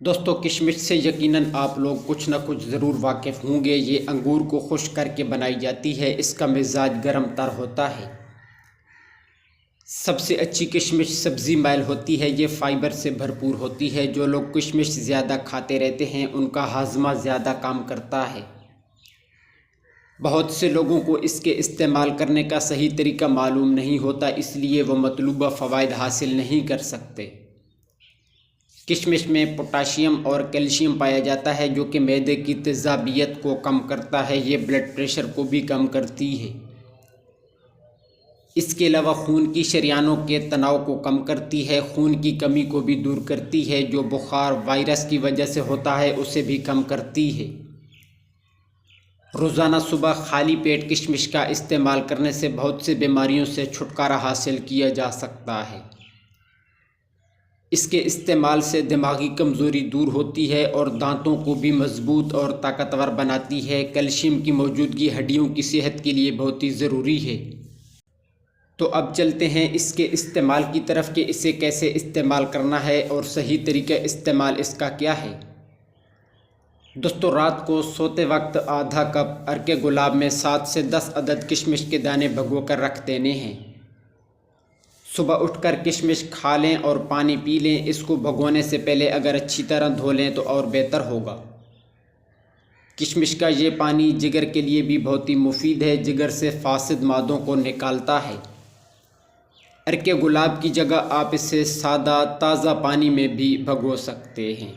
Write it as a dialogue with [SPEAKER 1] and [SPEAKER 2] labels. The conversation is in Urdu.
[SPEAKER 1] دوستو کشمش سے یقیناً آپ لوگ کچھ نہ کچھ ضرور واقف ہوں گے۔ یہ انگور کو خشک کر کے بنائی جاتی ہے۔ اس کا مزاج گرم تر ہوتا ہے۔ سب سے اچھی کشمش سبزی میل ہوتی ہے۔ یہ فائبر سے بھرپور ہوتی ہے۔ جو لوگ کشمش زیادہ کھاتے رہتے ہیں ان کا ہاضمہ زیادہ کام کرتا ہے۔ بہت سے لوگوں کو اس کے استعمال کرنے کا صحیح طریقہ معلوم نہیں ہوتا، اس لیے وہ مطلوبہ فوائد حاصل نہیں کر سکتے۔ کشمش میں پوٹاشیم اور کیلشیم پایا جاتا ہے جو کہ معدے کی تیزابیت کو کم کرتا ہے۔ یہ بلڈ پریشر کو بھی کم کرتی ہے۔ اس کے علاوہ خون کی شریانوں کے تناؤ کو کم کرتی ہے۔ خون کی کمی کو بھی دور کرتی ہے۔ جو بخار وائرس کی وجہ سے ہوتا ہے اسے بھی کم کرتی ہے۔ روزانہ صبح خالی پیٹ کشمش کا استعمال کرنے سے بہت سے بیماریوں سے چھٹکارا حاصل کیا جا سکتا ہے۔ اس کے استعمال سے دماغی کمزوری دور ہوتی ہے اور دانتوں کو بھی مضبوط اور طاقتور بناتی ہے۔ کیلشیم کی موجودگی ہڈیوں کی صحت کے لیے بہت ہی ضروری ہے۔ تو اب چلتے ہیں اس کے استعمال کی طرف کہ اسے کیسے استعمال کرنا ہے اور صحیح طریقہ استعمال اس کا کیا ہے۔ دوستو رات کو سوتے وقت آدھا کپ عرق گلاب میں 7 سے 10 عدد کشمش کے دانے بھگو کر رکھ دینے ہیں۔ صبح اٹھ کر کشمش کھا لیں اور پانی پی لیں۔ اس کو بھگونے سے پہلے اگر اچھی طرح دھو لیں تو اور بہتر ہوگا۔ کشمش کا یہ پانی جگر کے لیے بھی بہت ہی مفید ہے۔ جگر سے فاسد مادوں کو نکالتا ہے۔ عرق گلاب کی جگہ آپ اسے سادہ تازہ پانی میں بھی بھگو سکتے ہیں۔